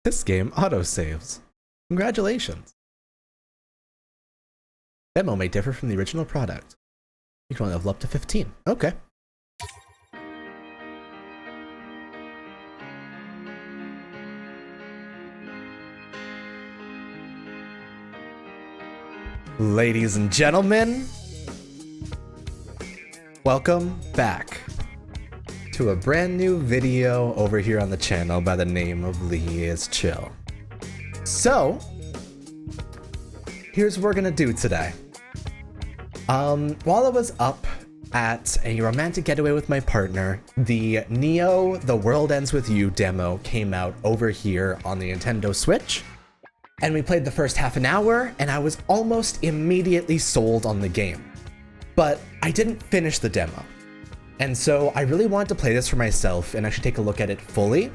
This game autosaves. Congratulations. Demo may differ from the original product. You can only level up to 15. Okay. Ladies and gentlemen, welcome back to a brand new video over here on the channel by the name of LeaIsChill. So, here's what we're gonna do today. While I was up at a romantic getaway with my partner, the Neo The World Ends With You demo came out over here on the Nintendo Switch. And we played the first half an hour, and I was almost immediately sold on the game. But I didn't finish the demo. And so I really wanted to play this for myself and actually take a look at it fully.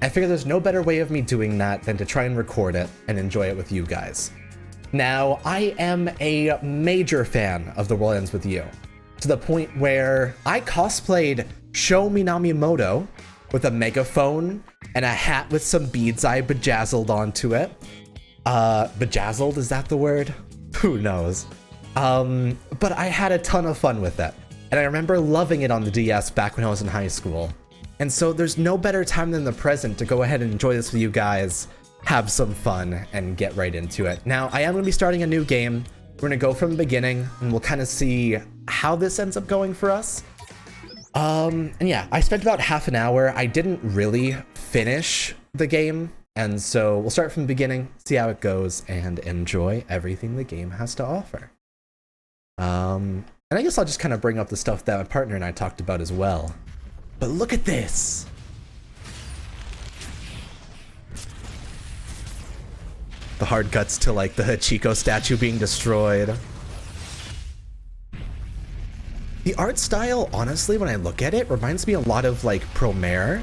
I figured there's no better way of me doing that than to try and record it and enjoy it with you guys. Now, I am a major fan of The World Ends With You, to the point where I cosplayed Sho Minamoto with a megaphone and a hat with some beads I bejazzled onto it. Bejazzled, is that the word? Who knows? But I had a ton of fun with it. And I remember loving it on the DS back when I was in high school. And so there's no better time than the present to go ahead and enjoy this with you guys, have some fun, and get right into it. Now, I am going to be starting a new game. We're going to go from the beginning, and we'll kind of see how this ends up going for us. And yeah, I spent about half an hour. I didn't really finish the game. And so we'll start from the beginning, see how it goes, and enjoy everything the game has to offer. And I guess I'll just kind of bring up the stuff that my partner and I talked about as well. But look at this! The hard cuts to like the Hachiko statue being destroyed. The art style, honestly, when I look at it, reminds me a lot of like Promare.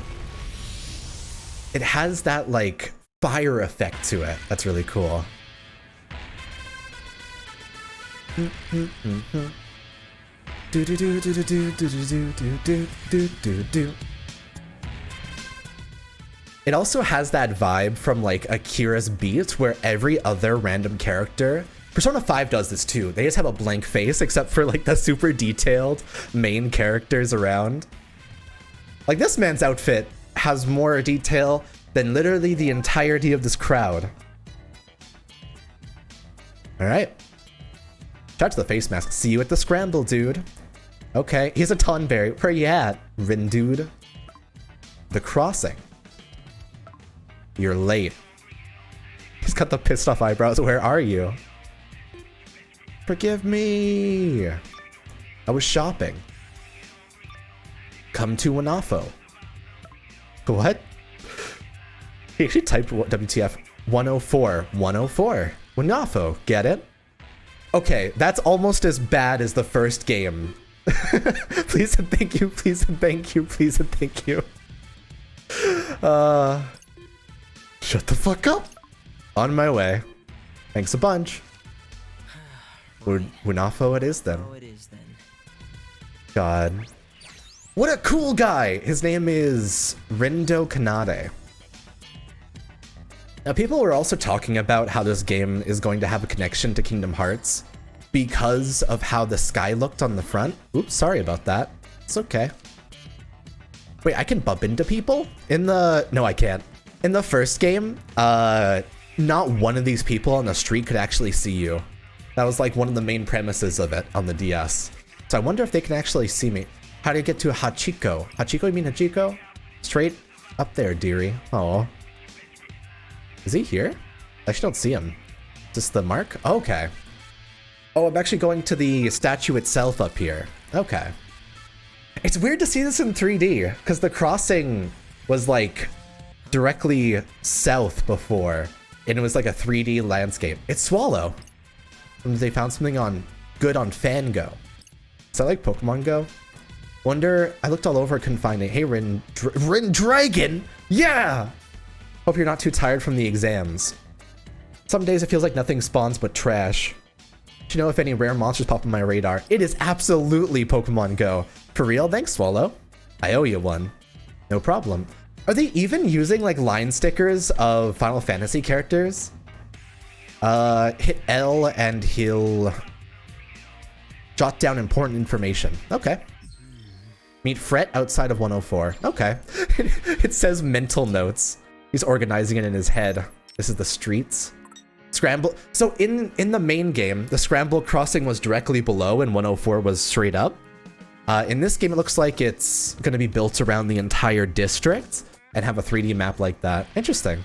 It has that like fire effect to it. That's really cool. It also has that vibe from like Akira's Beat, where every other random character, Persona 5 does this too. They just have a blank face except for like the super detailed main characters around. Like this man's outfit has more detail than literally the entirety of this crowd. All right. Shout out to the face mask. See you at the scramble, dude. Okay, he's a Tonberry. Where you at, Rin dude? The crossing. You're late. He's got the pissed off eyebrows. Where are you? Forgive me. I was shopping. Come to Wanafo. What? He actually typed WTF 104. 104. Wanafo. Get it? Okay, that's almost as bad as the first game. Please and thank you, please and thank you, please and thank you. Shut the fuck up. On my way. Thanks a bunch. Wanafo it is then. God. What a cool guy! His name is Rindo Kanade. Now, people were also talking about how this game is going to have a connection to Kingdom Hearts because of how the sky looked on the front. Oops, sorry about that. It's okay. Wait, I can bump into people? No, I can't. In the first game, not one of these people on the street could actually see you. That was like one of the main premises of it on the DS. So I wonder if they can actually see me. How do you get to Hachiko? Hachiko, you mean Hachiko? Straight up there, dearie. Oh. Is he here? I actually don't see him. Is this the mark? Okay. Oh, I'm actually going to the statue itself up here. Okay. It's weird to see this in 3D, because the crossing was like directly south before, and it was like a 3D landscape. It's Swallow. They found something good on Fango. Is that like Pokemon Go? Wonder, I looked all over, couldn't find it. Hey, Rin Dragon! Yeah! Hope you're not too tired from the exams. Some days it feels like nothing spawns but trash. Do you know if any rare monsters pop on my radar? It is absolutely Pokemon Go. For real? Thanks, Swallow. I owe you one. No problem. Are they even using like line stickers of Final Fantasy characters? Hit L and he'll jot down important information. Okay. Meet Fret outside of 104. Okay. It says mental notes. He's organizing it in his head. This is the streets. Scramble. So in the main game, the scramble crossing was directly below and 104 was straight up. In this game, it looks like it's going to be built around the entire district and have a 3D map like that. Interesting.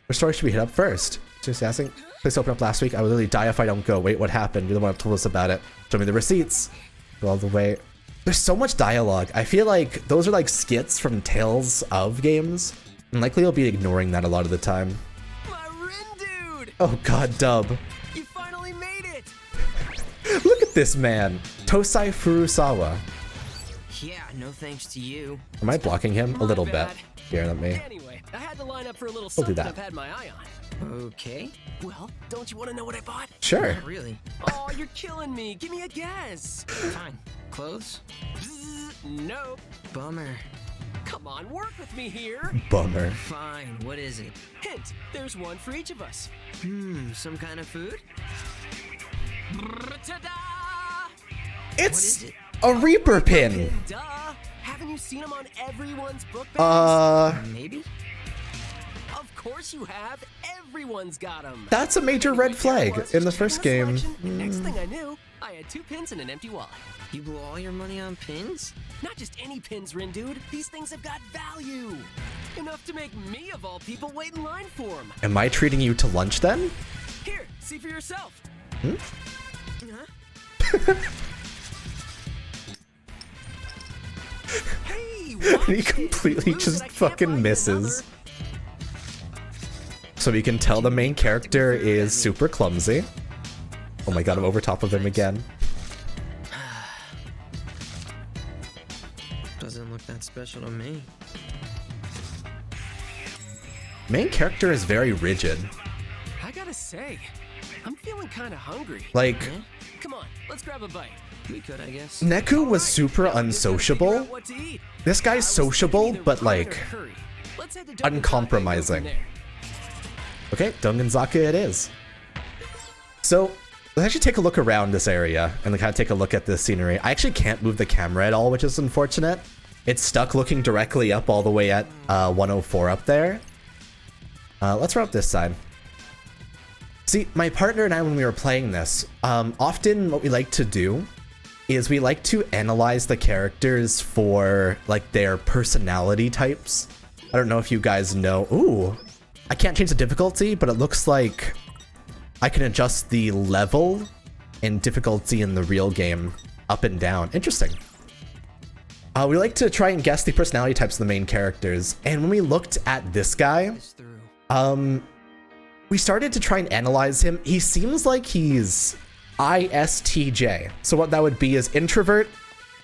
Which story should we hit up first? Just asking. Place opened up last week. I would literally die if I don't go. Wait, what happened? You're the one who told us about it. Show me the receipts. Go all the way. There's so much dialogue. I feel like those are like skits from Tales of games. And likely you'll be ignoring that a lot of the time. My Rin dude! Oh god, Dub. You finally made it! Look at this man. Tosai Furusawa. Yeah, no thanks to you. Am I blocking him? A little bad. bit. Here, let me. Anyway, I had to line up for a little We'll do something that. I've had my eye on. Okay. Well, don't you want to know what I bought? Sure. Not really. Oh, you're killing me. Give me a guess. Fine. Clothes? Nope. Bummer. Come on, work with me here. Bummer. Fine. What is it? Hint. There's one for each of us. Some kind of food? Ta-da! It's What is it? a Reaper pin. Duh. Haven't you seen them on everyone's book bags? Maybe? Of course you have. Everyone's got them. That's a major red flag in the first game. Next thing I knew, I had 2 pins and an empty wallet. You blew all your money on pins? Not just any pins, Rin dude. These things have got value. Enough to make me, of all people, wait in line for them. Am I treating you to lunch then? Here, see for yourself. Hmm? Huh? Hey, watch He it. completely You lose just it, I can't fucking buy you misses. another. So we can tell the main character is super clumsy. Oh my god, I'm over top of him again. Doesn't look that special to me. Main character is very rigid. I gotta say, I'm feeling kind of hungry. Like, Come on, let's grab a bite. We could, I guess. Neku was super unsociable. This guy's sociable, but like, uncompromising. Okay, Dunganzaka it is. So, let's actually take a look around this area and kind of take a look at this scenery. I actually can't move the camera at all, which is unfortunate. It's stuck looking directly up all the way at 104 up there. Let's run up this side. See, my partner and I, when we were playing this, often what we like to do is we like to analyze the characters for like their personality types. I don't know if you guys know. Ooh, I can't change the difficulty, but it looks like I can adjust the level and difficulty in the real game up and down. Interesting. We like to try and guess the personality types of the main characters. And when we looked at this guy, we started to try and analyze him. He seems like he's ISTJ. So what that would be is introvert,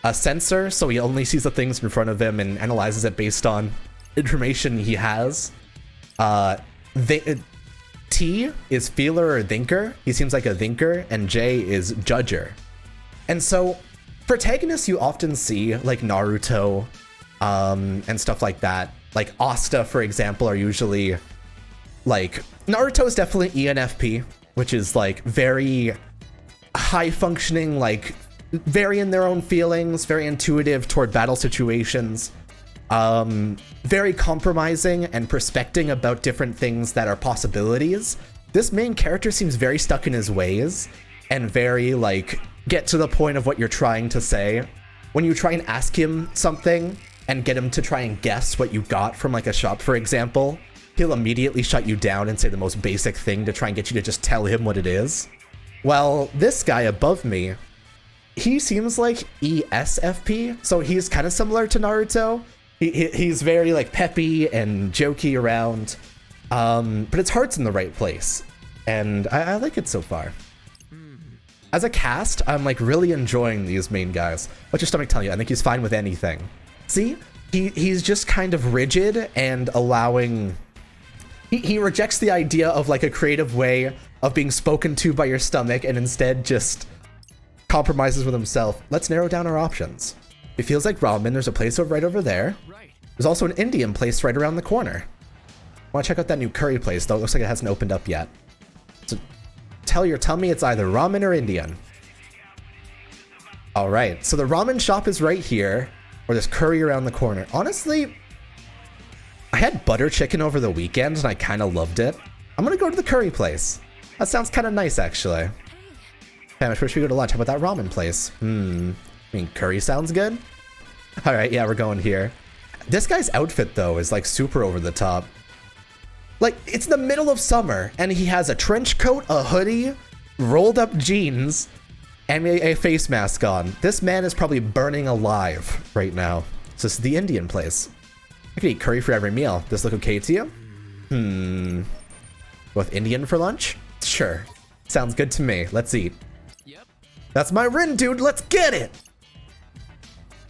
a sensor, so he only sees the things in front of him and analyzes it based on information he has. T is feeler or thinker. He seems like a thinker, and J is judger. And so protagonists you often see, like Naruto, and stuff like that. Like Asta, for example, are usually like, Naruto is definitely ENFP, which is like very high functioning, like very in their own feelings, very intuitive toward battle situations, very compromising and prospecting about different things that are possibilities. This main character seems very stuck in his ways and very like, get to the point of what you're trying to say. When you try and ask him something and get him to try and guess what you got from like a shop, for example, he'll immediately shut you down and say the most basic thing to try and get you to just tell him what it is. Well, this guy above me, he seems like ESFP, so he's kind of similar to Naruto. He's very like peppy and jokey around, but his heart's in the right place, and I like it so far. As a cast, I'm like really enjoying these main guys. What's your stomach telling you? I think he's fine with anything. See, he's just kind of rigid and allowing. He rejects the idea of like a creative way of being spoken to by your stomach and instead just compromises with himself. Let's narrow down our options. It feels like ramen. There's a place right over there. Right. There's also an Indian place right around the corner. I want to check out that new curry place, though it looks like it hasn't opened up yet. So tell your tummy it's either ramen or Indian. All right, so the ramen shop is right here, or there's curry around the corner. Honestly, I had butter chicken over the weekend and I kind of loved it. I'm gonna go to the curry place. That sounds kind of nice, actually. Damn, I wish we go to lunch. How about that ramen place? I mean, curry sounds good. All right, yeah, we're going here. This guy's outfit, though, is like super over the top. Like, it's the middle of summer, and he has a trench coat, a hoodie, rolled up jeans, and a face mask on. This man is probably burning alive right now. So this is the Indian place. I could eat curry for every meal. Does this look okay to you? With Indian for lunch? Sure. Sounds good to me. Let's eat. Yep. That's my Rin, dude. Let's get it.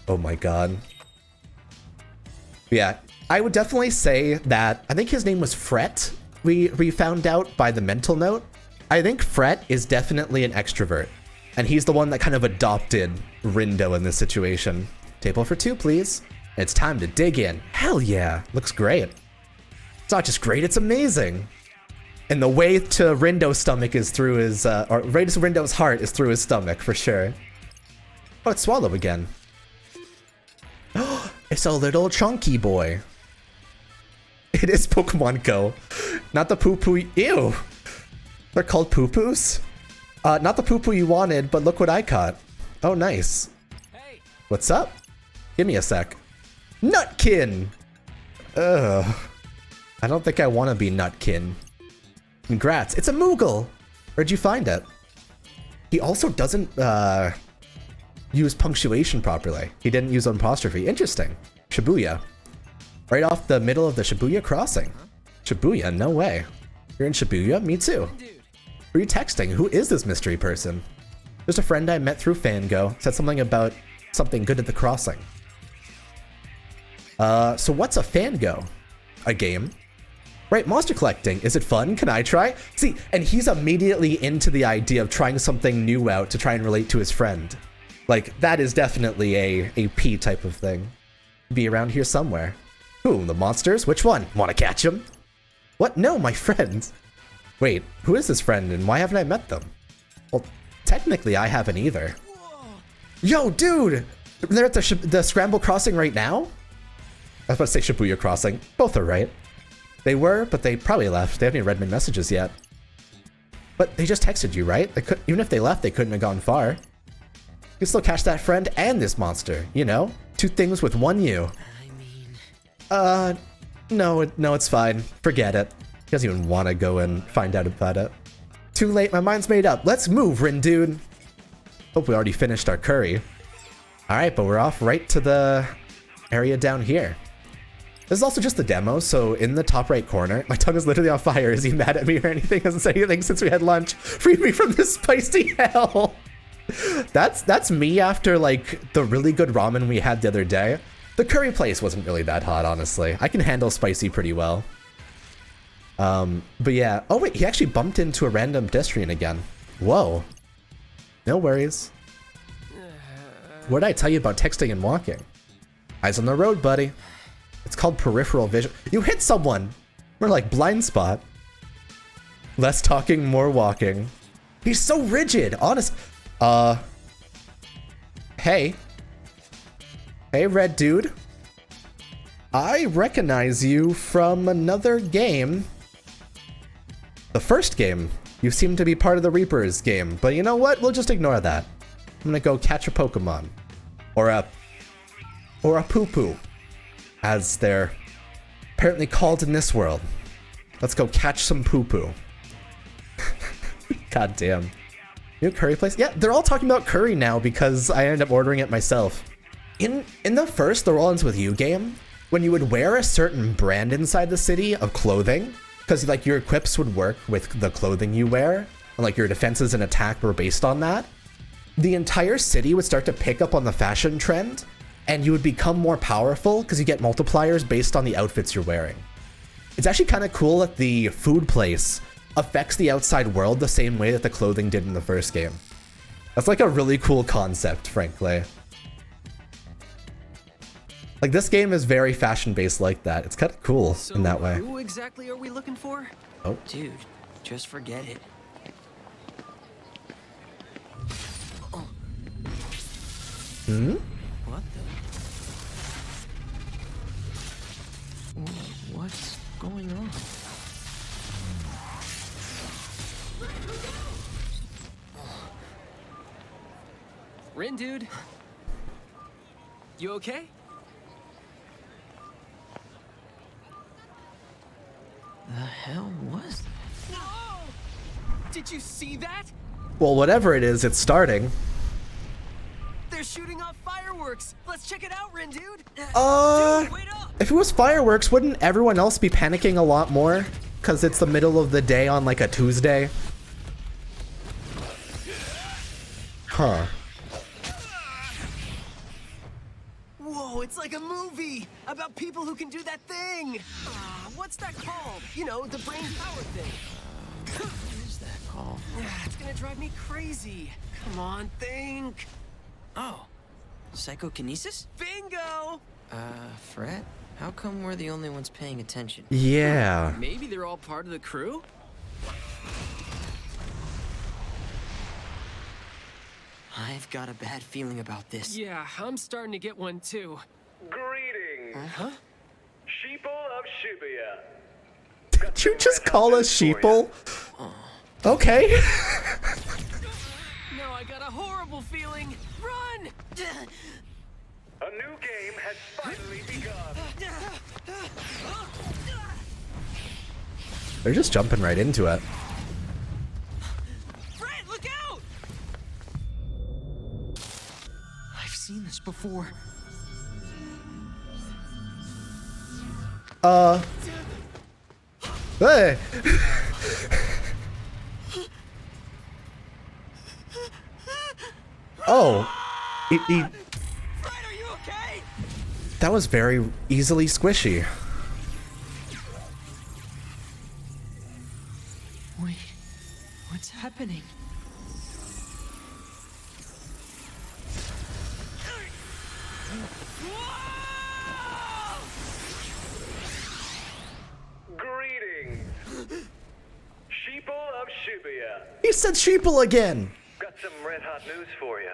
Oh my god. Yeah, I would definitely say that I think his name was Fret. We found out by the mental note. I think Fret is definitely an extrovert, and he's the one that kind of adopted Rindo in this situation. Table for two, please. It's time to dig in. Hell yeah, looks great. It's not just great, it's amazing. And the way to Rindo's stomach is through his, or way to Rindo's heart is through his stomach, for sure. Oh, it's Swallow again. It's a little chunky boy. It is Pokemon Go. Not the poo-poo. Ew. They're called poo-poos? Not the poo-poo you wanted, but look what I caught. Oh, nice. Hey. What's up? Give me a sec. Nutkin! Ugh. I don't think I want to be Nutkin. Congrats. It's a Moogle! Where'd you find it? He also doesn't, use punctuation properly. He didn't use apostrophe. Interesting. Shibuya. Right off the middle of the Shibuya crossing. Shibuya? No way. You're in Shibuya? Me too. Who are you texting? Who is this mystery person? Just a friend I met through Fango. Said something about something good at the crossing. So what's a Fango? A game? Right, monster collecting. Is it fun? Can I try? See, and he's immediately into the idea of trying something new out to try and relate to his friend. Like, that is definitely a P type of thing. Be around here somewhere. Who, the monsters? Which one? Wanna catch him? What? No, my friends. Wait, who is this friend and why haven't I met them? Well, technically I haven't either. Yo, dude! They're at the Scramble Crossing right now? I was about to say Shibuya Crossing. Both are right. They were, but they probably left. They haven't even read my messages yet. But they just texted you, right? They could, even if they left, they couldn't have gone far. You can still catch that friend and this monster, you know? Two things with one you. I mean... No, it's fine. Forget it. He doesn't even want to go and find out about it. Too late, my mind's made up. Let's move, Rin dude. Hope we already finished our curry. Alright, but we're off right to the area down here. This is also just the demo, so in the top right corner, my tongue is literally on fire. Is he mad at me or anything? Hasn't said anything since we had lunch. Free me from this spicy hell. That's me after like the really good ramen we had the other day. The curry place wasn't really that hot, honestly. I can handle spicy pretty well. But yeah. Oh wait, he actually bumped into a random pedestrian again. Whoa. No worries. What did I tell you about texting and walking? Eyes on the road, buddy. It's called peripheral vision. You hit someone! We're like blind spot. Less talking, more walking. He's so rigid, honest. Hey. Hey, red dude. I recognize you from another game. The first game. You seem to be part of the Reapers game, but you know what? We'll just ignore that. I'm gonna go catch a Pokemon. Or a poo-poo, as they're apparently called in this world. Let's go catch some poo-poo. God damn. New curry place? Yeah, they're all talking about curry now because I ended up ordering it myself. In the first The Rollins With You game, when you would wear a certain brand inside the city of clothing, because like your equips would work with the clothing you wear, and like your defenses and attack were based on that, the entire city would start to pick up on the fashion trend, and you would become more powerful because you get multipliers based on the outfits you're wearing. It's actually kind of cool that the food place affects the outside world the same way that the clothing did in the first game. That's like a really cool concept, frankly. Like, this game is very fashion-based like that. It's kind of cool in that way. Who exactly are we looking for? Oh. Dude, just forget it. Oh. Hmm? What the? What's going on? Rin, dude. You okay? The hell was that? Whoa! Did you see that? Well, whatever it is, it's starting. They're shooting off fireworks. Let's check it out, Rin, dude. Dude, wait up. If it was fireworks, wouldn't everyone else be panicking a lot more? Because it's the middle of the day on like a Tuesday? Huh. Whoa, it's like a movie about people who can do that thing. What's that called? You know, the brain power thing. What is that called? It's gonna drive me crazy. Come on, think. Oh, psychokinesis? Bingo! Fred, how come we're the only ones paying attention? Yeah. Maybe they're all part of the crew? I've got a bad feeling about this. Yeah, I'm starting to get one too. Greetings, Huh? sheeple of Shibuya. Did you just call us sheeple? Okay. No, I got a horrible feeling. Run! A new game has finally begun. They're just jumping right into it. Fred, look out! I've seen this before. Hey. Oh. Fred, are you okay? That was very easily squishy. Wait, what's happening? Greetings, sheeple of Shibuya. He said sheeple again. Got some red hot news for you.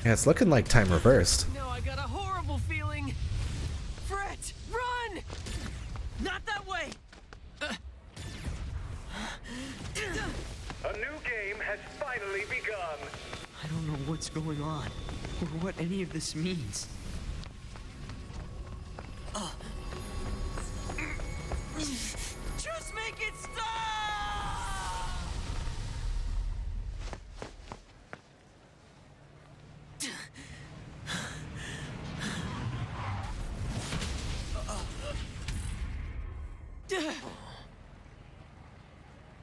Yeah, it's looking like time reversed. No, I got a horrible feeling. Fred, run! Not that way! A new game has finally begun. I don't know what's going on, or what any of this means. Just make it stop!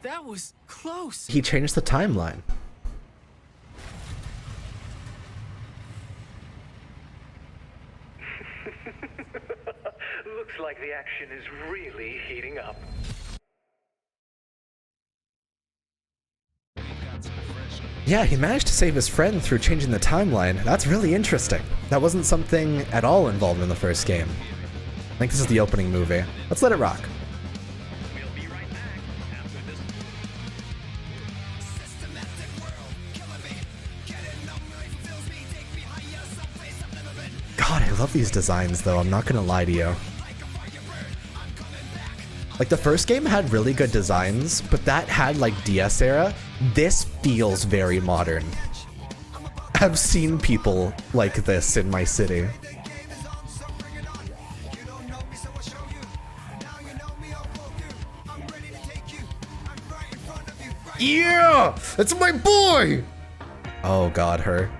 That was close. He changed the timeline. Looks like the action is really heating up. Yeah, he managed to save his friend through changing the timeline. That's really interesting. That wasn't something at all involved in the first game. I think this is the opening movie. Let's let it rock. God, I love these designs though, I'm not gonna lie to you. Like, the first game had really good designs, but that had like DS era. This feels very modern. I've seen people like this in my city. Yeah! It's my boy! Oh god, her.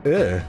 Ugh.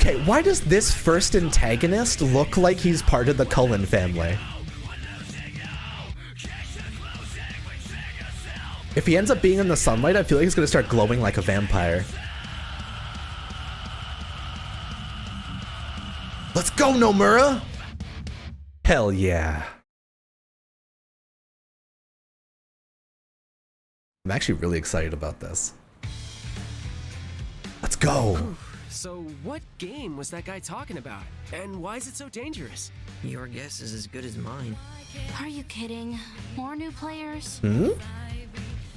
Okay, why does this first antagonist look like he's part of the Cullen family? If he ends up being in the sunlight, I feel like he's gonna start glowing like a vampire. Let's go, Nomura! Hell yeah. I'm actually really excited about this. Let's go! So what game was that guy talking about? And why is it so dangerous? Your guess is as good as mine. Are you kidding? More new players? Hmm?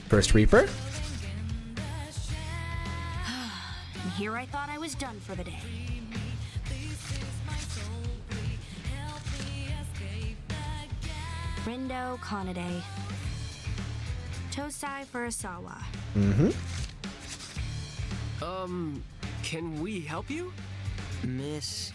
First Reaper? And here I thought I was done for the day. Rindo Kanade. Tosai Furusawa. Mm-hmm. Can we help you? Miss.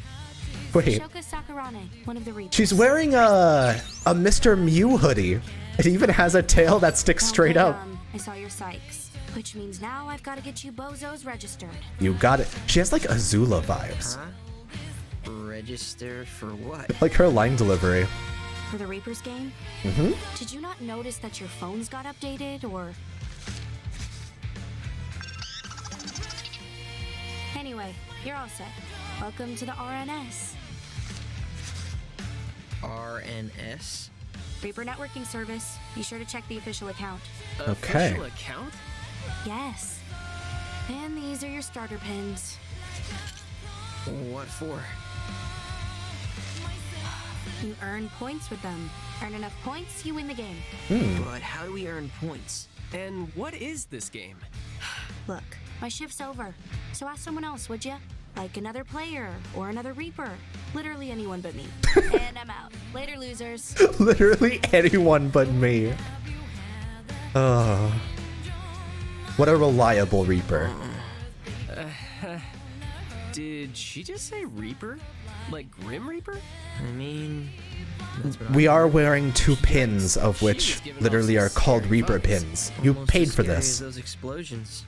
Wait, Shoka Sakurane, one of the Reapers. she's wearing a Mr. Mew hoodie. It even has a tail that sticks straight Well up. done. I saw your psychs. Which means now I've got to get you bozos registered. You got it. She has like Azula vibes. Huh? Register for what? Like her line delivery. For the Reapers game? Mm-hmm. Did you not notice that your phones got updated, or...? Anyway, you're all set. Welcome to the RNS. RNS? Reaper Networking Service. Be sure to check the official account. Okay. Official account? Yes. And these are your starter pins. What for? You earn points with them. Earn enough points, you win the game. But how do we earn points? And what is this game? Look, my shift's over. So ask someone else, would ya? Like another player or another Reaper. Literally anyone but me. And I'm out. Later, losers. Literally anyone but me. What a reliable Reaper. Did she just say Reaper? Like Grim Reaper? I mean, that's what We I are wearing 2 pins, of which literally are called Reaper pins. You Almost paid as for scary this. as those explosions.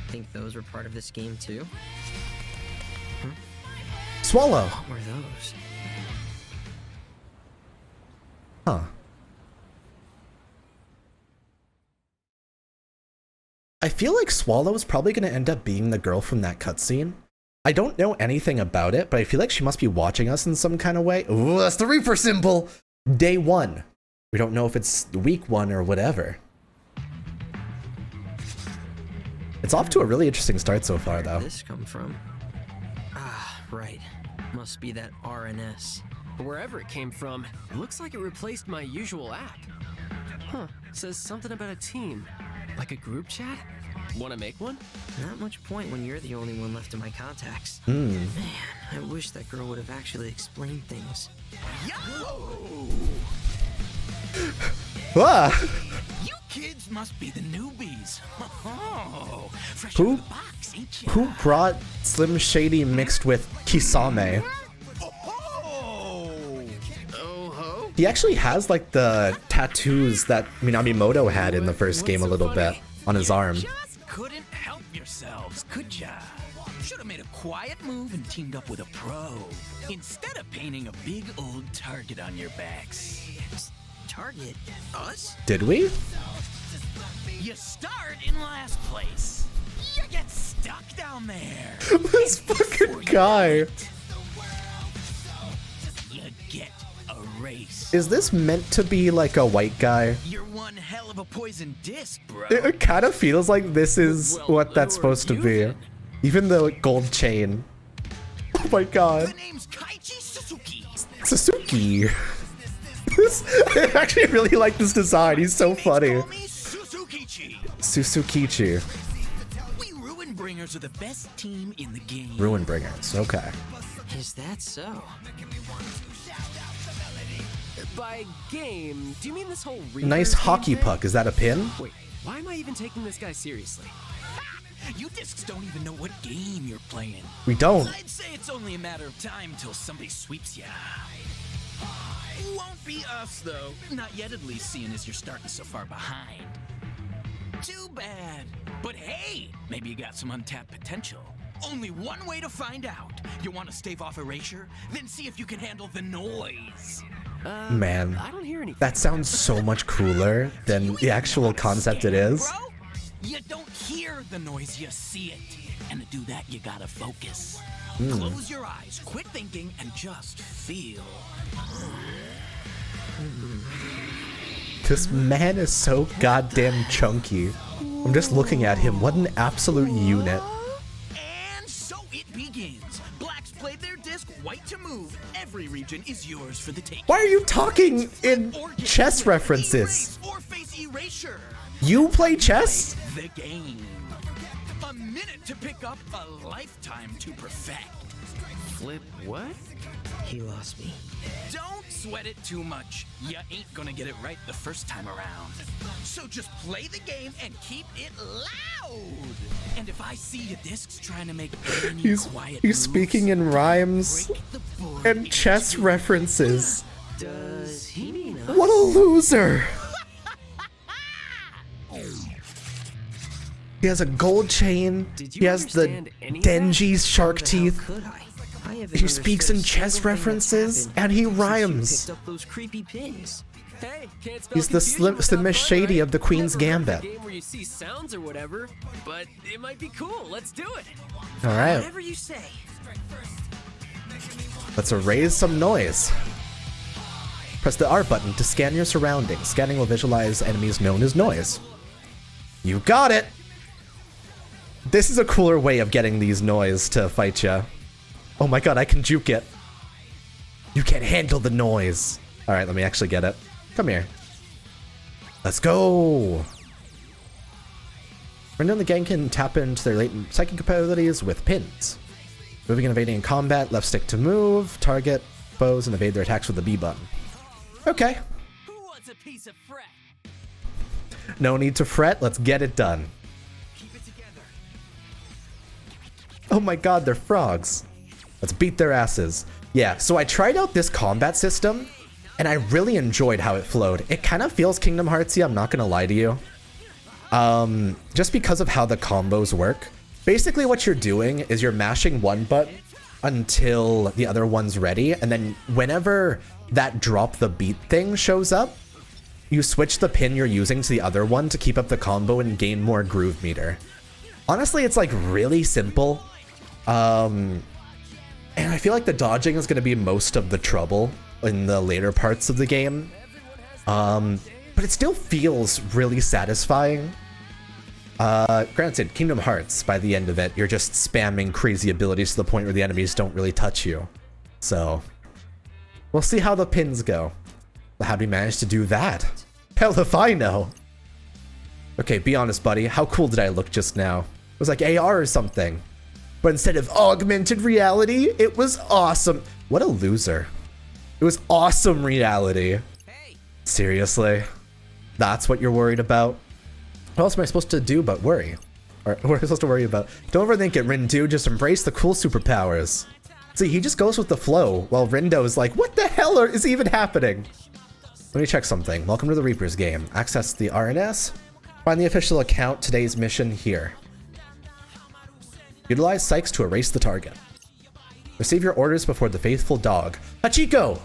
Think those were part of this game too? Swallow. What were those? Huh. I feel like Swallow's probably going to end up being the girl from that cutscene. I don't know anything about it, but I feel like she must be watching us in some kind of way. Ooh, that's the Reaper symbol! Day 1. We don't know if it's week 1 or whatever. It's off to a really interesting start so far, though. Where'd this come from? Ah, right. Must be that RNS. Wherever it came from, it looks like it replaced my usual app. Huh, says something about a team. Like a group chat? Wanna make one? Not much point when you're the only one left in my contacts. Hmm. Man, I wish that girl would have actually explained things. Ah! You kids must be the newbies. Oh, fresh Who- out of the box, ain't ya? Who brought Slim Shady mixed with Kisame? Oh ho! He actually has like the tattoos that Minamimoto had in the first game a little bit on his arm. Just couldn't help yourselves, could ya? Should have made a quiet move and teamed up with a pro instead of painting a big old target on your backs. Target? Us? Did we? You start in last place. You get stuck down there. This fucking guy. You get erased. Is this meant to be like a white guy? You're one hell of a poison disc, bro. It kind of feels like this is Well, what that's who are supposed to you be. then? Even the gold chain. Oh my The god. name's Kaichi Suzuki. Sasuke. I actually really like this design. He's so funny. Call me Suzuki-chi. Susukichi. We Ruin Bringers are the best team in the game. Ruin Bringers. Okay. Is that so? By game, do you mean this whole Reapers Nice game hockey thing? puck. Is that a pin? Wait, why am I even taking this guy seriously? You discs don't even know what game you're playing. We don't. I'd say it's only a matter of time till somebody sweeps ya. Won't be us, though. Not yet, at least, seeing as you're starting so far behind. Too bad. But hey, maybe you got some untapped potential. Only one way to find out. You want to stave off erasure? Then see if you can handle the noise. Man, I don't hear anything. that sounds so much cooler than the actual concept it is. Bro, you don't hear the noise, you see it. And to do that, you gotta focus. Close your eyes, quit thinking, and just feel. This man is so goddamn chunky. I'm just looking at him. What an absolute unit. And so it begins. Blacks played their disc, white to move. Every region is yours for the taking. Why are you talking in Or get chess rid, references? erase, or face erasure. You play chess? The game. A minute to pick up, a lifetime to perfect. Flip what? He lost me. Don't sweat it too much. You ain't gonna get it right the first time around. So just play the game and keep it loud. And if I see your discs trying to make any He's quiet speaking in rhymes break the board and into chess two. Uh, references. Does he mean us? What a loser. He has a gold chain. Did you He has the understand any of that? Denji's shark How teeth. could I? I haven't He speaks in understood a chess single thing that's references, happened and he since you rhymes. picked up those creepy pins. Hey, can't spell He's the confusion Slim without fun, Shady right? of the Queen's Never heard of a Gambit. game where you see sounds or whatever, but it might be cool. Let's do it. All right, Whatever you say. let's erase some noise. Press the R button to scan your surroundings. Scanning will visualize enemies known as noise. You got it! This is a cooler way of getting these noise to fight ya. Oh my god, I can juke it. You can't handle the noise. Alright, let me actually get it. Come here. Let's go! Render and the gang can tap into their latent psychic abilities with pins. Moving and evading in combat, left stick to move, target foes, and evade their attacks with the B button. Okay. Who wants a piece of fret? No need to fret, let's get it done. Keep it together. Oh my god, they're frogs. Let's beat their asses. Yeah, so I tried out this combat system, and I really enjoyed how it flowed. It kind of feels Kingdom Heartsy, I'm not gonna lie to you. Just because of how the combos work. Basically what you're doing is you're mashing one button until the other one's ready, and then whenever that drop the beat thing shows up, you switch the pin you're using to the other one to keep up the combo and gain more groove meter. Honestly, it's like really simple. And I feel like the dodging is going to be most of the trouble in the later parts of the game. But it still feels really satisfying. Granted, Kingdom Hearts, by the end of it, you're just spamming crazy abilities to the point where the enemies don't really touch you. So, we'll see how the pins go. How'd we manage to do that? Hell if I know. Okay, be honest, buddy. How cool did I look just now? It was like AR or something. But instead of augmented reality, it was awesome. What a loser. It was awesome reality. Seriously? That's what you're worried about? What else am I supposed to do but worry? Or what am I supposed to worry about? Don't overthink it, Rindu. Just embrace the cool superpowers. See, he just goes with the flow, while Rindo is like, what the hell is even happening? Let me check something. Welcome to the Reaper's game. Access the RNS. Find the official account. Today's mission here. Utilize Sykes to erase the target. Receive your orders before the faithful dog. Hachiko!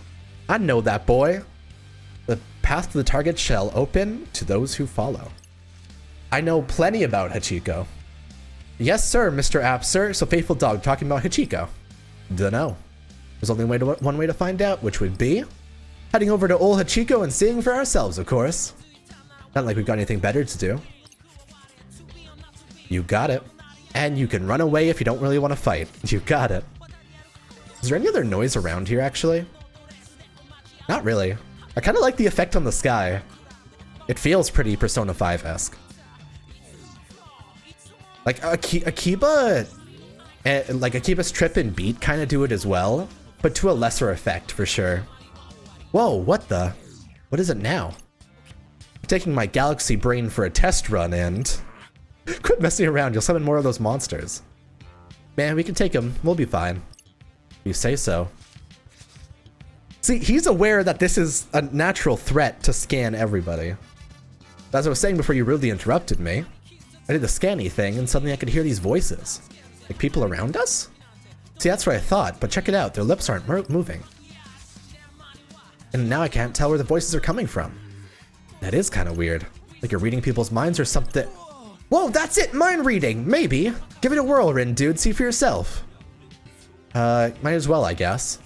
I know that boy. The path to the target shall open to those who follow. I know plenty about Hachiko. Yes, sir, Mr. App, sir. So faithful dog talking about Hachiko. Dunno. There's only one way to find out, which would be heading over to old Hachiko and seeing for ourselves, of course. Not like we've got anything better to do. You got it. And you can run away if you don't really want to fight. You got it. Is there any other noise around here, actually? Not really. I kind of like the effect on the sky. It feels pretty Persona 5-esque. Like Akiba, like Akiba's Trip and Beat kind of do it as well, but to a lesser effect for sure. Whoa, what the? What is it now? I'm taking my galaxy brain for a test run and... Quit messing around, you'll summon more of those monsters. Man, we can take them, we'll be fine. You say so. See, he's aware that this is a natural threat to scan everybody. As I was saying before you rudely interrupted me, I did the scanny thing and suddenly I could hear these voices. Like people around us? See, that's what I thought, but check it out. Their lips aren't moving. And now I can't tell where the voices are coming from. That is kind of weird. Like you're reading people's minds or something. Whoa, that's it! Mind reading! Maybe! Give it a whirl, Rin dude. See for yourself. Might as well, I guess.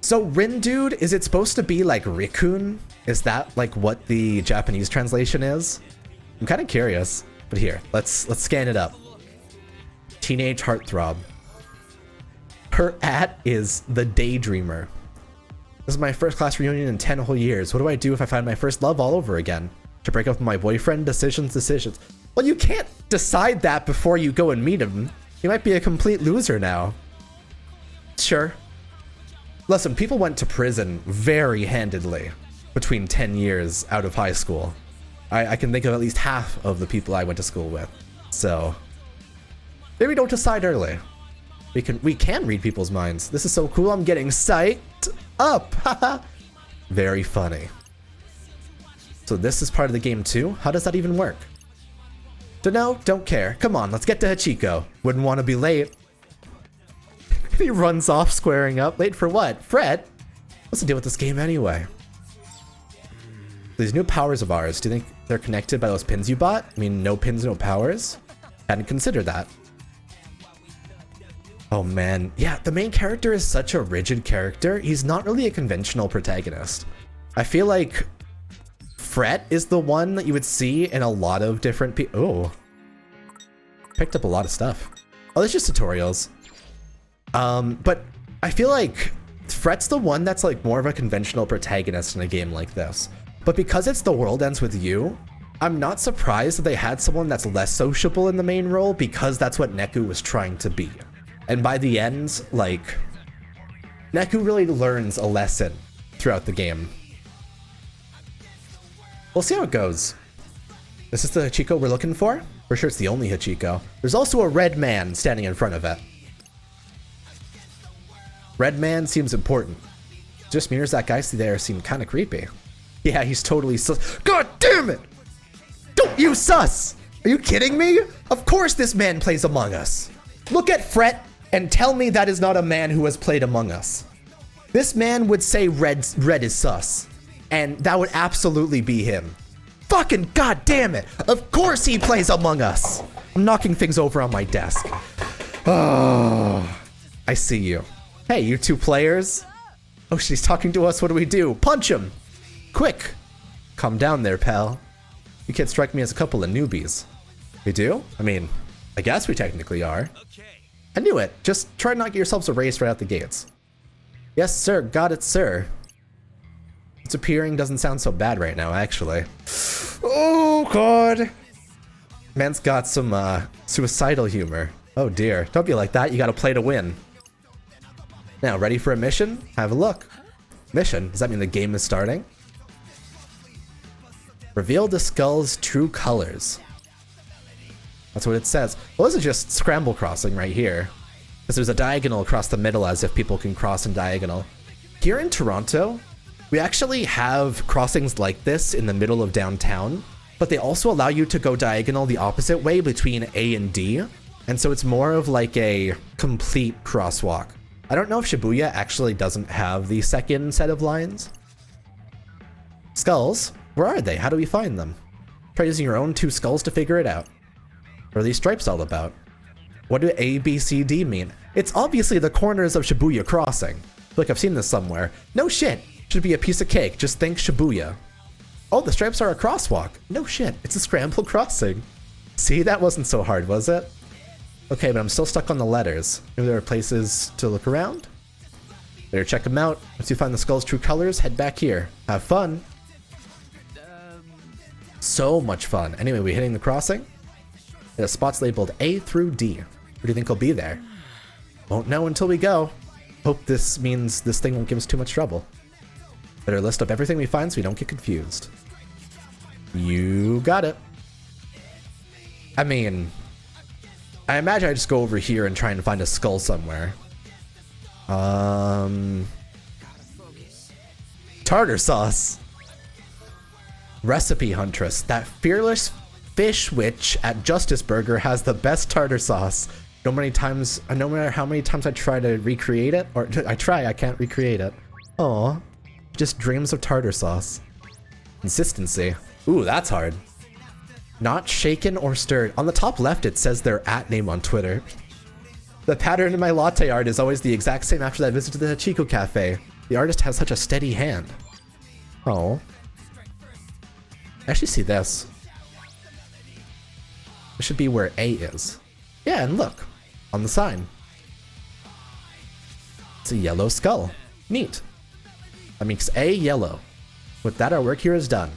So, Rin dude, is it supposed to be like Rikun? Is that like what the Japanese translation is? I'm kind of curious. But here, let's scan it up. Teenage heartthrob. Her is the Daydreamer. This is my first class reunion in 10 whole years. What do I do if I find my first love all over again? To break up with my boyfriend? Decisions. Well, you can't decide that before you go and meet him. You might be a complete loser now. Sure. Listen, people went to prison very handedly between 10 years out of high school. I can think of at least half of the people I went to school with. So, maybe don't decide early. We can read people's minds. This is so cool. I'm getting psyched up. Very funny. So this is part of the game too? How does that even work? Dunno, don't care. Come on, let's get to Hachiko. Wouldn't want to be late. He runs off squaring up. Late for what? Fred? What's the deal with this game anyway? These new powers of ours, do you think they're connected by those pins you bought? I mean, no pins, no powers? Hadn't considered that. Oh man, yeah, the main character is such a rigid character. He's not really a conventional protagonist. I feel like Fret is the one that you would see in a lot of different oh. Picked up a lot of stuff. Oh, there's just tutorials. But I feel like Fret's the one that's like more of a conventional protagonist in a game like this. But because it's The World Ends With You, I'm not surprised that they had someone that's less sociable in the main role because that's what Neku was trying to be. And by the end, like, Neku really learns a lesson throughout the game. We'll see how it goes. Is this the Hachiko we're looking for? For sure it's the only Hachiko. There's also a red man standing in front of it. Red man seems important. Just mirrors that guy there seemed kind of creepy. Yeah, he's totally sus. God damn it! Don't you sus! Are you kidding me? Of course this man plays Among Us. Look at Fret and tell me that is not a man who has played Among Us. This man would say red is sus. And that would absolutely be him. Fucking goddamn it! Of course he plays Among Us! I'm knocking things over on my desk. Oh, I see you. Hey, you two players. Oh, she's talking to us. What do we do? Punch him! Quick! Calm down there, pal. You can't strike me as a couple of newbies. We do? I mean, I guess we technically are. I knew it. Just try not to get yourselves erased right out the gates. Yes, sir. Got it, sir. Disappearing doesn't sound so bad right now, actually. Oh, God. Man's got some suicidal humor. Oh, dear. Don't be like that. You gotta play to win. Now, ready for a mission? Have a look. Mission? Does that mean the game is starting? Reveal the skull's true colors. That's what it says. Well, this is just scramble crossing right here. Because there's a diagonal across the middle as if people can cross in diagonal. Here in Toronto, we actually have crossings like this in the middle of downtown, but they also allow you to go diagonal the opposite way between A and D. And so it's more of like a complete crosswalk. I don't know if Shibuya actually doesn't have the second set of lines. Skulls? Where are they? How do we find them? Try using your own two skulls to figure it out. What are these stripes all about? What do A, B, C, D mean? It's obviously the corners of Shibuya Crossing. I feel like I've seen this somewhere. No shit. Should be a piece of cake. Just think Shibuya. Oh, the stripes are a crosswalk. No shit. It's a scramble crossing. See, that wasn't so hard, was it? Okay, but I'm still stuck on the letters. Maybe there are places to look around? Better check them out. Once you find the skull's true colors, head back here. Have fun. So much fun. Anyway, we hitting the crossing? There's spots labeled A through D. Who do you think will be there? Won't know until we go. Hope this means this thing won't give us too much trouble. Better list up everything we find so we don't get confused. You got it. I mean, I imagine I just go over here and try and find a skull somewhere. Tartar sauce. Recipe Huntress. That fearless fish witch at Justice Burger has the best tartar sauce. No matter how many times I try to recreate it, or I can't recreate it. Aw, just dreams of tartar sauce. Consistency. Ooh, that's hard. Not shaken or stirred. On the top left, it says their @name on Twitter. The pattern in my latte art is always the exact same after that visit to the Chico Cafe. The artist has such a steady hand. Oh. I actually see this. It should be where A is. Yeah, and look. On the sign. It's a yellow skull. Neat. That makes A yellow. With that, our work here is done.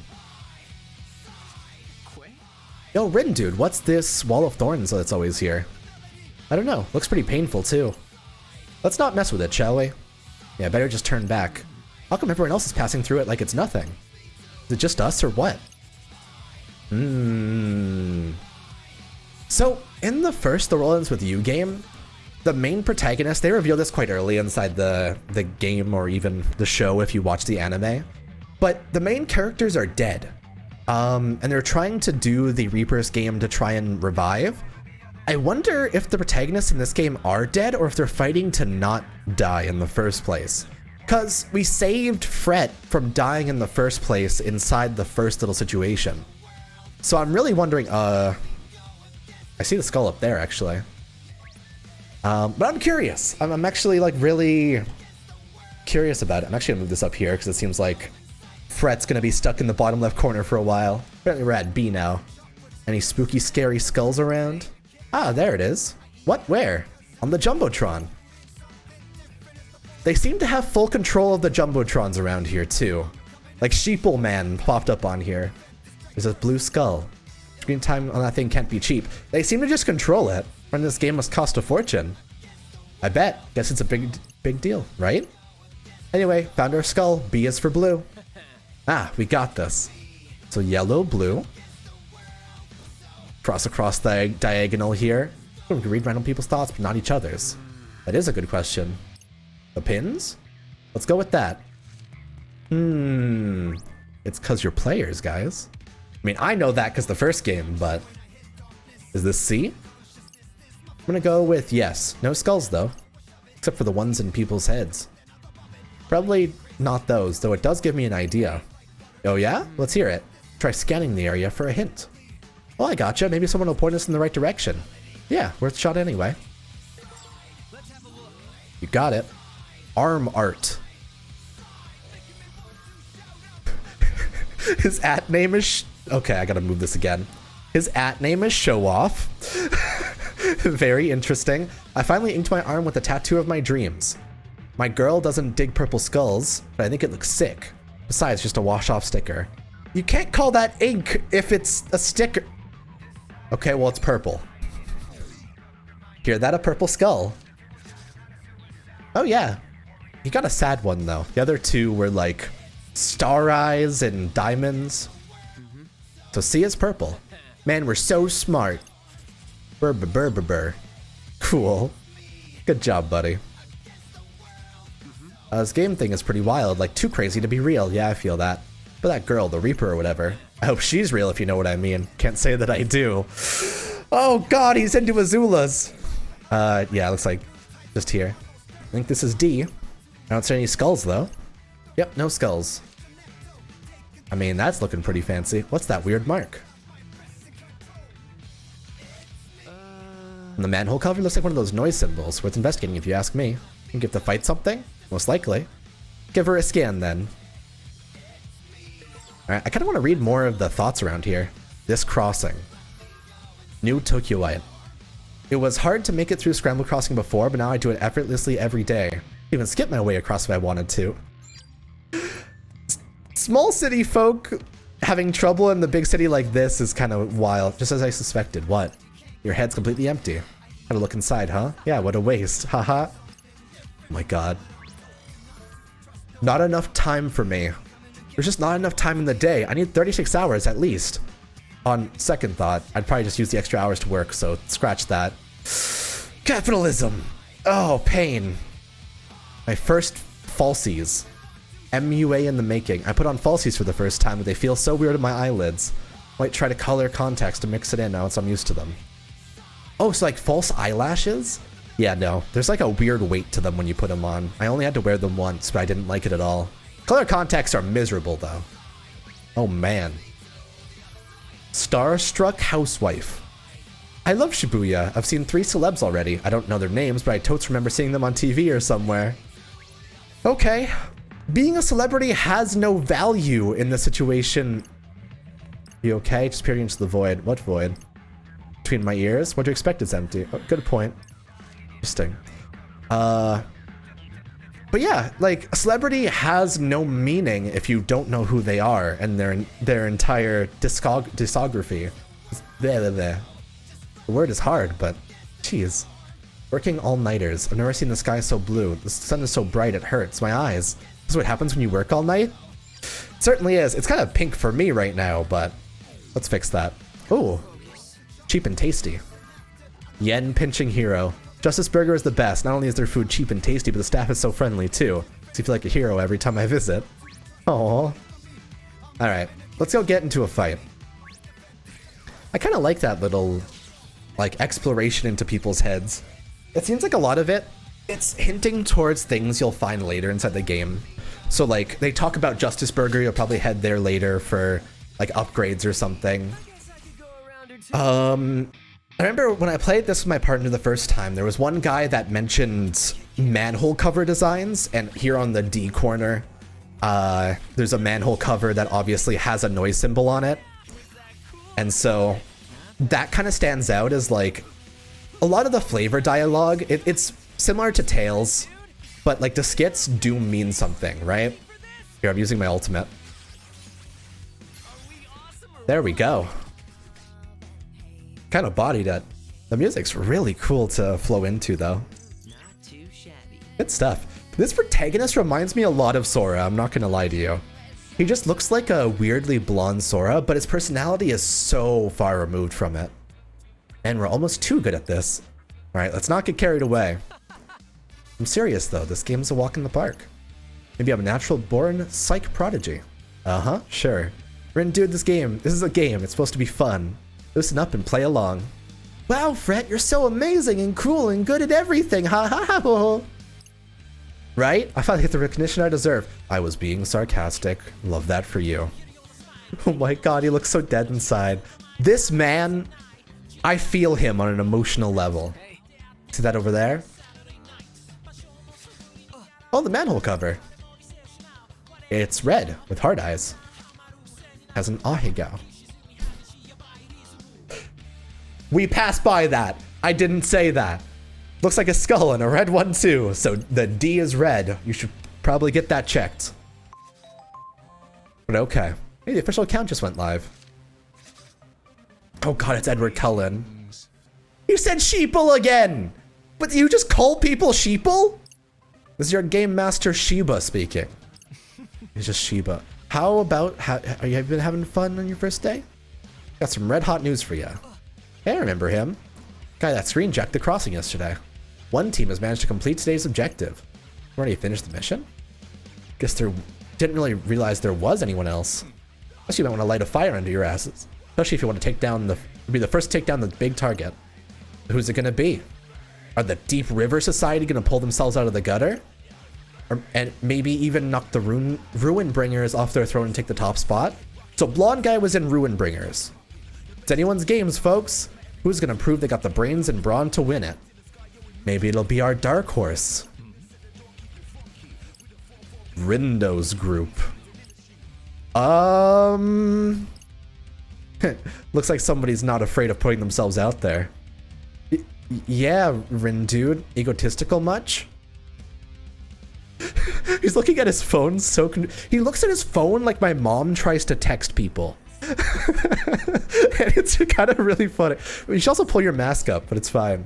Yo, Rin dude, what's this wall of thorns that's always here? I don't know. Looks pretty painful, too. Let's not mess with it, shall we? Yeah, better just turn back. How come everyone else is passing through it like it's nothing? Is it just us or what? So, in the first The World Ends With You game, the main protagonist, they reveal this quite early inside the game or even the show if you watch the anime, but the main characters are dead. And they're trying to do the Reaper's game to try and revive. I wonder if the protagonists in this game are dead or if they're fighting to not die in the first place. Cause we saved Fret from dying in the first place inside the first little situation. So I'm really wondering, I see the skull up there actually. But I'm curious. I'm actually like really curious about it. I'm actually gonna move this up here because it seems like Fret's gonna be stuck in the bottom left corner for a while. Apparently we're at B now. Any spooky, scary skulls around? Ah, there it is. What? Where? On the Jumbotron. They seem to have full control of the Jumbotrons around here too. Like Sheeple Man popped up on here. There's a blue skull. Screen time on that thing can't be cheap. They seem to just control it. When this game must cost a fortune. I bet. Guess it's a big deal, right? Anyway, found our skull. B is for blue. Ah, we got this. So yellow, blue. Cross across the diagonal here. We can read random people's thoughts, but not each other's. That is a good question. The pins? Let's go with that. It's because you're players, guys. I mean, I know that because the first game, but... Is this C? I'm gonna go with yes. No skulls, though. Except for the ones in people's heads. Probably not those, though it does give me an idea. Oh yeah? Let's hear it. Try scanning the area for a hint. Oh, I gotcha. Maybe someone will point us in the right direction. Yeah, worth a shot anyway. You got it. Arm art. His @name is... Okay, I gotta move this again. His @name is Show Off. Very interesting. I finally inked my arm with a tattoo of my dreams. My girl doesn't dig purple skulls, but I think it looks sick. Besides, just a wash-off sticker. You can't call that ink if it's a sticker. Okay, well, it's purple. Hear that? A purple skull. Oh, yeah. You got a sad one, though. The other two were, like, star eyes and diamonds. So C is purple. Man, we're so smart. Burr. Cool. Good job, buddy. This game thing is pretty wild, like too crazy to be real. Yeah, I feel that. But that girl, the Reaper or whatever, I hope she's real if you know what I mean. Can't say that I do. Oh god, he's into Azula's. Yeah, looks like just here. I think this is D. I don't see any skulls though. Yep, no skulls. I mean, that's looking pretty fancy. What's that weird mark? And the manhole cover looks like one of those noise symbols. Worth investigating if you ask me. Think you have to fight something? Most likely. Give her a scan then. Alright, I kind of want to read more of the thoughts around here. This crossing. New Tokyoite. It was hard to make it through Scramble Crossing before, but now I do it effortlessly every day. Even skip my way across if I wanted to. Small city folk having trouble in the big city like this is kind of wild. Just as I suspected. What? Your head's completely empty. Gotta look inside, huh? Yeah, what a waste. Haha. Oh my god. Not enough time for me. There's just not enough time in the day. I need 36 hours at least. On second thought, I'd probably just use the extra hours to work, so scratch that. Capitalism! Oh, pain. My first falsies. MUA in the making. I put on falsies for the first time, but they feel so weird in my eyelids. Might try to color contacts to mix it in now once I'm used to them. Oh, so like false eyelashes? Yeah, no. There's like a weird weight to them when you put them on. I only had to wear them once, but I didn't like it at all. Color contacts are miserable, though. Oh, man. Starstruck Housewife. I love Shibuya. I've seen 3 celebs already. I don't know their names, but I totes remember seeing them on TV or somewhere. Okay. Being a celebrity has no value in this situation. You okay? Just peering into the void. What void? Between my ears? What do you expect is empty? Oh, good point. Interesting. But yeah, like, a celebrity has no meaning if you don't know who they are and their entire discography. The word is hard, but geez. Working all-nighters. I've never seen the sky so blue. The sun is so bright it hurts my eyes. This is what happens when you work all night? It certainly is. It's kind of pink for me right now, but let's fix that. Ooh. Cheap and tasty. Yen pinching hero. Justice Burger is the best. Not only is their food cheap and tasty, but the staff is so friendly too. So you feel like a hero every time I visit. Aww. Alright, let's go get into a fight. I kind of like that little, like, exploration into people's heads. It seems like a lot of it's hinting towards things you'll find later inside the game. So, like, they talk about Justice Burger, you'll probably head there later for, like, upgrades or something. I remember when I played this with my partner the first time, there was one guy that mentioned manhole cover designs, and here on the D corner, there's a manhole cover that obviously has a noise symbol on it. And so that kind of stands out as, like, a lot of the flavor dialogue, it's similar to Tales, but, like, the skits do mean something, right? Here, I'm using my ultimate. There we go. Kind of bodied it. The music's really cool to flow into, though. Not too shabby. Good stuff. This protagonist reminds me a lot of Sora, I'm not gonna lie to you. He just looks like a weirdly blonde Sora, but his personality is so far removed from it. And we're almost too good at this. Alright, let's not get carried away. I'm serious, though. This game's a walk in the park. Maybe I'm a natural-born psych prodigy. Uh-huh, sure. Dude, this is a game. It's supposed to be fun. Loosen up and play along. Wow, Fret, you're so amazing and cool and good at everything. Ha ha ha ha. Right? I finally get the recognition I deserve. I was being sarcastic. Love that for you. Oh my god, he looks so dead inside. This man, I feel him on an emotional level. See that over there? Oh, the manhole cover. It's red with hard eyes. Has an ahegao. We passed by that. I didn't say that. Looks like a skull and a red one too. So the D is red. You should probably get that checked. But okay. Hey, the official account just went live. Oh god, it's Edward Cullen. You said sheeple again! But you just call people sheeple? This is your game master Sheba speaking. He's just Sheba. How about, have you been having fun on your first day? Got some red hot news for you. Hey, I remember him. Guy that screen jacked the crossing yesterday. One team has managed to complete today's objective. Already finished the mission? Guess they didn't really realize there was anyone else. Guess you might want to light a fire under your asses. Especially if you want to take down be the first to take down the big target. Who's it gonna be? Are the Deep River Society gonna pull themselves out of the gutter? And maybe even knock the Ruin Bringers off their throne and take the top spot? So blonde guy was in Ruin Bringers. It's anyone's games, folks. Who's gonna prove they got the brains and brawn to win it? Maybe it'll be our dark horse. Rindo's group. Looks like somebody's not afraid of putting themselves out there. Yeah, Rindude. Egotistical much? He's looking at his phone so he looks at his phone like my mom tries to text people. And it's kind of really funny. You should also pull your mask up, but it's fine.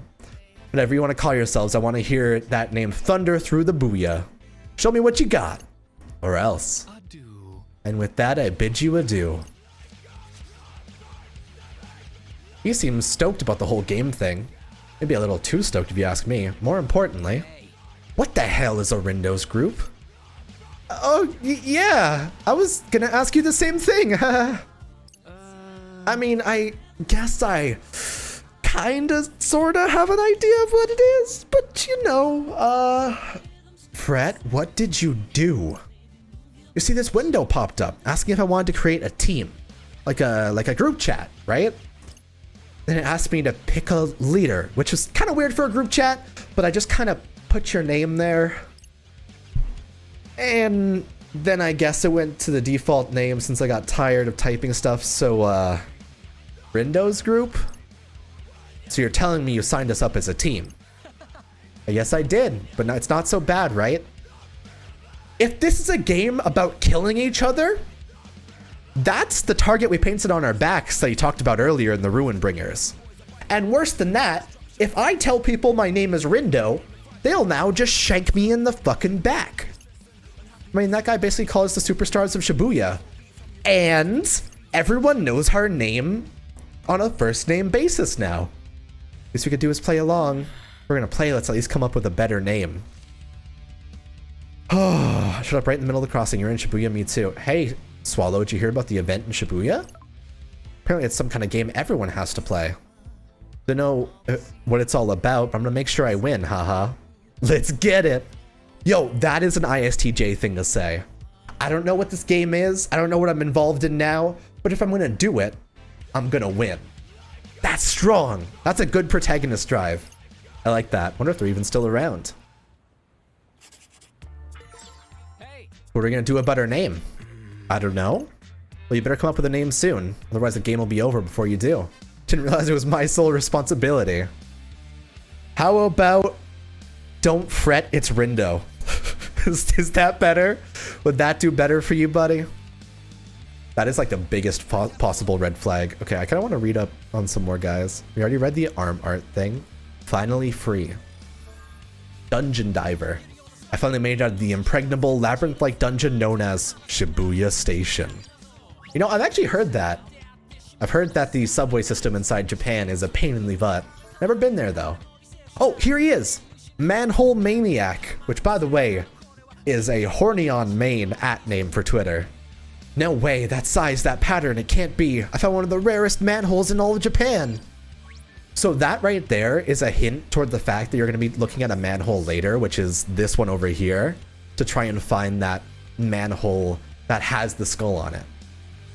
Whatever you want to call yourselves, I want to hear that name thunder through the booyah. Show me what you got. Or else. Adieu. And with that, I bid you adieu. He seems stoked about the whole game thing. Maybe a little too stoked if you ask me. More importantly, what the hell is a Rindo's group? Oh, yeah. I was gonna ask you the same thing. I mean, I guess I kinda, sorta have an idea of what it is, but you know, Fret, what did you do? You see this window popped up asking if I wanted to create a team, like a group chat, right? Then it asked me to pick a leader, which was kind of weird for a group chat, but I just kind of put your name there. And then I guess it went to the default name since I got tired of typing stuff. So, Rindo's group? So you're telling me you signed us up as a team? Yes, I did, but no, it's not so bad, right? If this is a game about killing each other, that's the target we painted on our backs that you talked about earlier in the Ruin Bringers. And worse than that, if I tell people my name is Rindo, they'll now just shank me in the fucking back. I mean, that guy basically calls us the superstars of Shibuya. And everyone knows our name on a first name basis now. Least we could do is play along. If we're gonna play, let's at least come up with a better name. Oh, shut up right in the middle of the crossing. You're in Shibuya, me too. Hey, Swallow, did you hear about the event in Shibuya? Apparently it's some kind of game everyone has to play. Don't know what it's all about, but I'm gonna make sure I win, haha. Let's get it. Yo, that is an ISTJ thing to say. I don't know what this game is. I don't know what I'm involved in now, but if I'm gonna do it, I'm gonna win. That's strong. That's a good protagonist drive. I like that. Wonder if they're even still around. What are we gonna do about our name? I don't know. Well, you better come up with a name soon. Otherwise the game will be over before you do. Didn't realize it was my sole responsibility. How about don't fret, it's Rindo. Is that better? Would that do better for you, buddy? That is like the biggest possible red flag. Okay, I kind of want to read up on some more guys. We already read the arm art thing. Finally free. Dungeon Diver. I finally made it out of the impregnable labyrinth-like dungeon known as Shibuya Station. You know, I've actually heard that. I've heard that the subway system inside Japan is a pain in the butt. Never been there though. Oh, here he is! Manhole Maniac, which by the way, is a horny on main @name for Twitter. No way, that size, that pattern, it can't be. I found one of the rarest manholes in all of Japan. So that right there is a hint toward the fact that you're going to be looking at a manhole later, which is this one over here, to try and find that manhole that has the skull on it.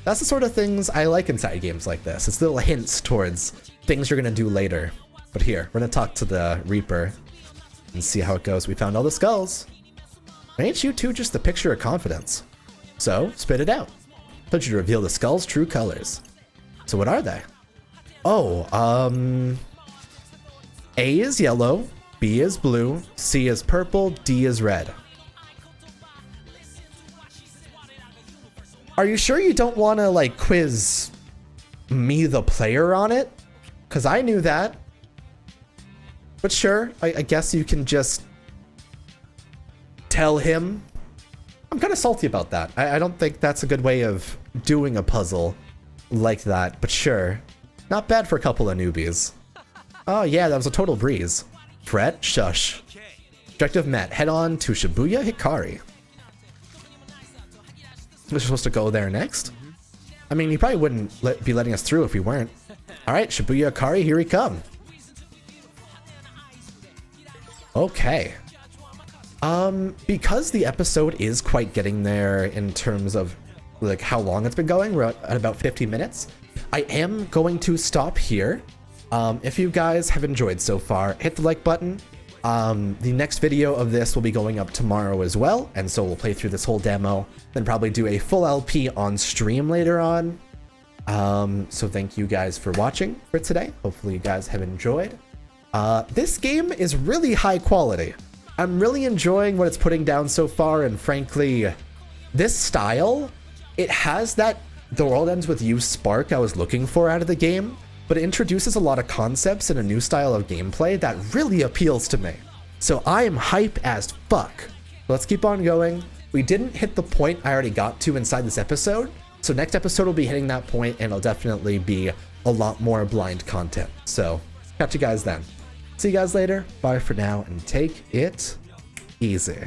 That's the sort of things I like inside games like this. It's little hints towards things you're going to do later. But here, we're going to talk to the Reaper and see how it goes. We found all the skulls. Ain't you two just the picture of confidence? So, spit it out. Told you to reveal the skull's true colors. So what are they? Oh, A is yellow, B is blue, C is purple, D is red. Are you sure you don't want to, like, quiz me, the player, on it? Because I knew that. But sure, I guess you can just tell him. I'm kind of salty about that. I don't think that's a good way of doing a puzzle like that, but sure. Not bad for a couple of newbies. Oh yeah, that was a total breeze. Fret, shush. Objective met. Head on to Shibuya Hikari. We're supposed to go there next? I mean, he probably wouldn't be letting us through if we weren't. Alright, Shibuya Hikari, here we come. Okay. Because the episode is quite getting there in terms of like how long it's been going, we're at about 50 minutes. I am going to stop here. If you guys have enjoyed so far, hit the like button. The next video of this will be going up tomorrow as well, and so we'll play through this whole demo, then probably do a full LP on stream later on. So thank you guys for watching for today. Hopefully you guys have enjoyed. This game is really high quality. I'm really enjoying what it's putting down so far, and frankly, this style, it has that The World Ends With You spark I was looking for out of the game, but it introduces a lot of concepts and a new style of gameplay that really appeals to me. So I am hype as fuck. Let's keep on going. We didn't hit the point I already got to inside this episode, so next episode will be hitting that point, and it'll definitely be a lot more blind content. So catch you guys then. See you guys later. Bye for now, and take it easy.